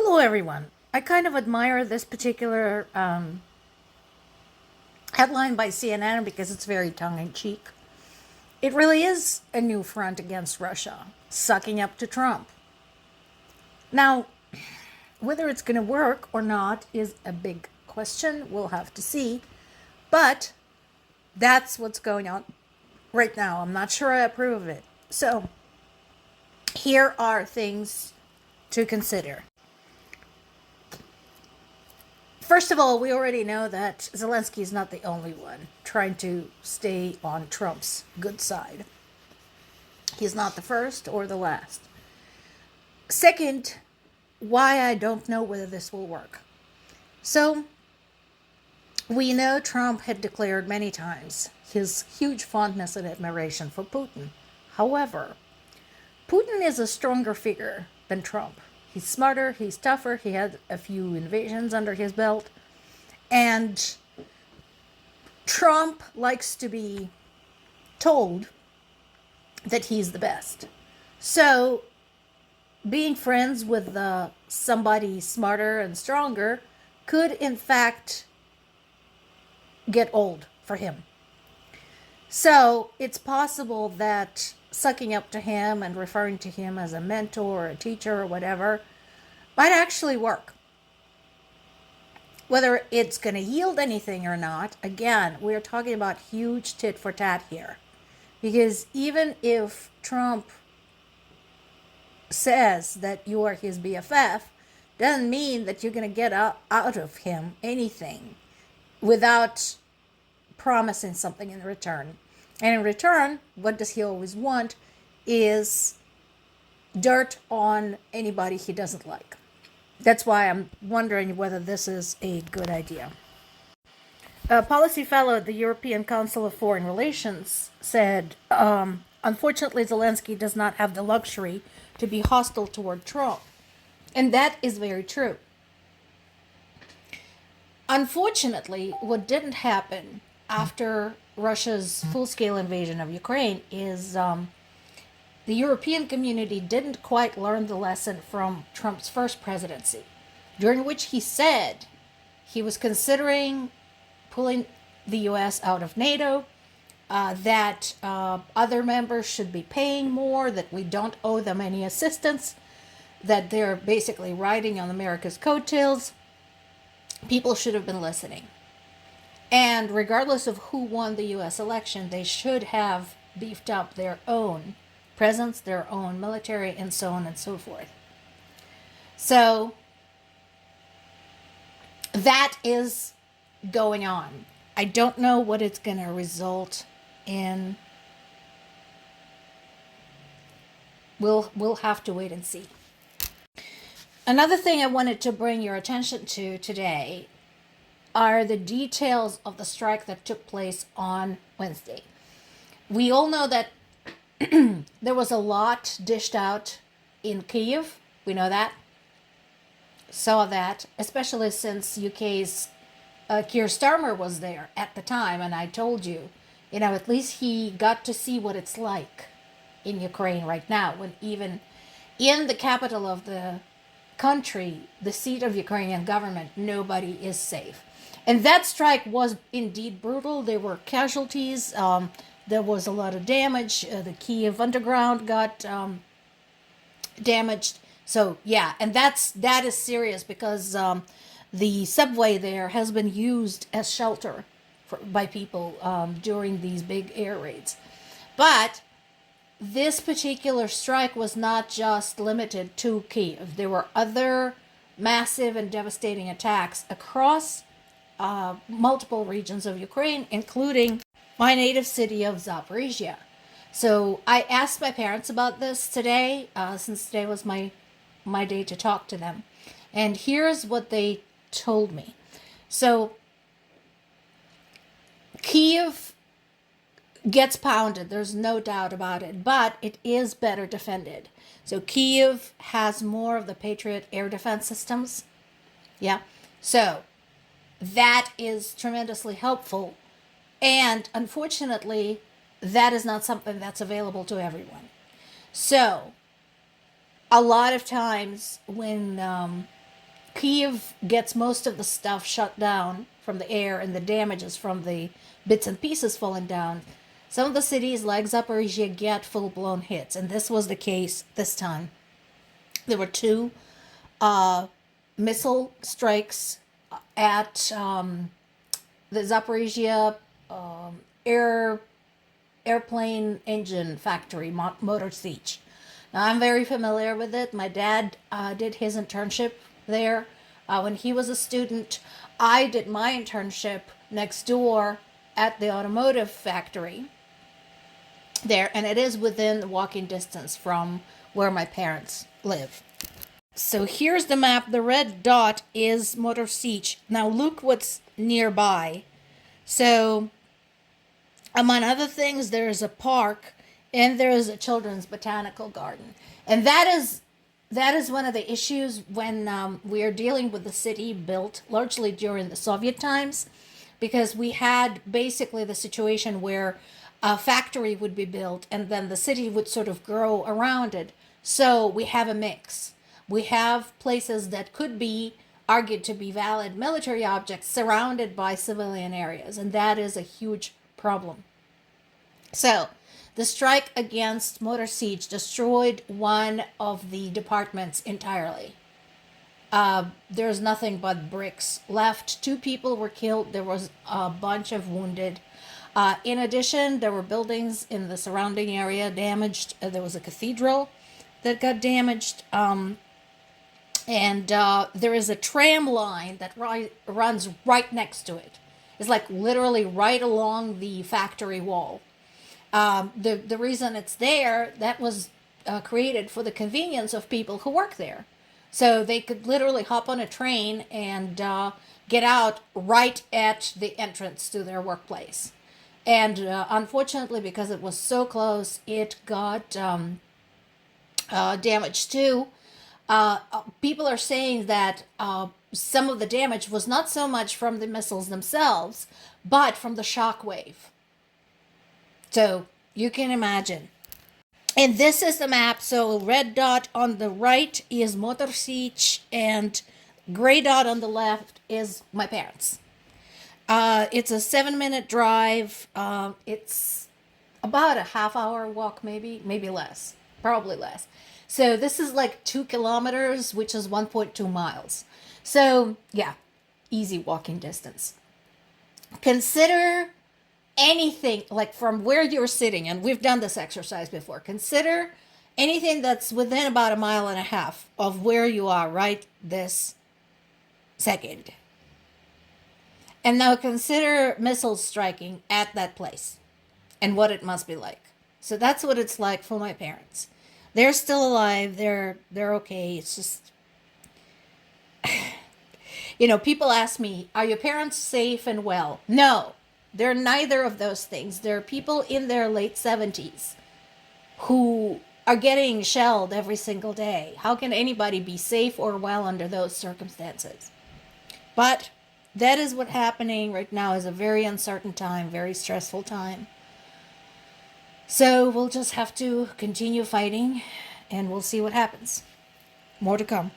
Hello, everyone. I kind of admire this particular headline by CNN because it's very tongue in cheek. It really is a new front against Russia, sucking up to Trump. Now, whether it's going to work or not is a big question. We'll have to see. But that's what's going on right now. I'm not sure I approve of it. So, here are things to consider. First of all, we already know that Zelensky is not the only one trying to stay on Trump's good side. He's not the first or the last. Second, why I don't know whether this will work. So, we know Trump had declared many times his huge fondness and admiration for Putin. However, Putin is a stronger figure than Trump. He's smarter, he's tougher, he had a few invasions under his belt. And Trump likes to be told that he's the best. So, being friends with somebody smarter and stronger could, in fact, get old for him. So, it's possible that sucking up to him and referring to him as a mentor or a teacher or whatever might actually work. Whether it's going to yield anything or not, again, we're talking about huge tit for tat here. Because even if Trump says that you are his BFF, doesn't mean that you're going to get out of him anything without promising something in return. And in return, what does he always want is dirt on anybody he doesn't like. That's why I'm wondering whether this is a good idea. A policy fellow at the European Council of Foreign Relations said, unfortunately, Zelensky does not have the luxury to be hostile toward Trump. And that is very true. Unfortunately, what didn't happen after Russia's full-scale invasion of Ukraine is the European community didn't quite learn the lesson from Trump's first presidency, during which he said he was considering pulling the U.S. out of NATO, that other members should be paying more, that we don't owe them any assistance, that they're basically riding on America's coattails. People should have been listening. And regardless of who won the U.S. election, they should have beefed up their own presence, their own military, and so on and so forth. So that is going on. I don't know what it's going to result in. We'll have to wait and see. Another thing I wanted to bring your attention to today are the details of the strike that took place on Wednesday. We all know that there was a lot dished out in Kyiv. We know that. Saw that, especially since UK's Keir Starmer was there at the time, and I told you, at least he got to see what it's like in Ukraine right now, when even in the capital of the country, the seat of Ukrainian government, nobody is safe. And that strike was indeed brutal. There were casualties. There was a lot of damage. The Kyiv underground got damaged. So yeah, and that is serious because the subway there has been used as shelter by people during these big air raids. But this particular strike was not just limited to Kyiv. There were other massive and devastating attacks across multiple regions of Ukraine, including my native city of Zaporizhzhya. So I asked my parents about this today, since today was my day to talk to them. And here's what they told me. So Kyiv gets pounded, there's no doubt about it, but it is better defended. So Kyiv has more of the Patriot air defense systems. Yeah. So that is tremendously helpful. And unfortunately, that is not something that's available to everyone. So a lot of times when Kiev gets most of the stuff shut down from the air and the damages from the bits and pieces falling down. Some of the cities, like Zaporizhzhya, get full-blown hits, and this was the case this time. There were two missile strikes at the Zaporizhzhya air airplane engine factory, Motor. Now, I'm very familiar with it. My dad did his internship there when he was a student. I did my internship next door at the automotive factory there, and it is within walking distance from where my parents live. So here's the map. The red dot is Motor. Now look what's nearby. So among other things, there is a park and there is a children's botanical garden. And that is one of the issues when we are dealing with the city built largely during the Soviet times, because we had basically the situation where a factory would be built and then the city would sort of grow around it. So we have a mix. We have places that could be argued to be valid military objects surrounded by civilian areas, and that is a huge problem. So the strike against Motor destroyed one of the departments entirely. There's nothing but bricks left. 2 people were killed. There was a bunch of wounded. In addition, there were buildings in the surrounding area damaged. There was a cathedral that got damaged. And there is a tram line that runs right next to it. It's like literally right along the factory wall. The reason it's there, that was created for the convenience of people who work there. So they could literally hop on a train and get out right at the entrance to their workplace. And unfortunately, because it was so close, it got damaged too. People are saying that some of the damage was not so much from the missiles themselves, but from the shock wave. So you can imagine. And this is the map. So red dot on the right is Motor, and gray dot on the left is my parents. It's a 7-minute drive. It's about a half-hour walk, maybe less, probably less. So this is like 2 kilometers, which is 1.2 miles. So yeah, easy walking distance. Consider anything like from where you're sitting, and we've done this exercise before. Consider anything that's within about 1.5 miles of where you are right this second. And now consider missiles striking at that place and what it must be like. So that's what it's like for my parents. They're still alive. They're okay. It's just, people ask me, are your parents safe and well? No, they're neither of those things. There are people in their late 70s who are getting shelled every single day. How can anybody be safe or well under those circumstances? But that is what's happening right now. Is a very uncertain time, very stressful time. So we'll just have to continue fighting, and we'll see what happens. More to come.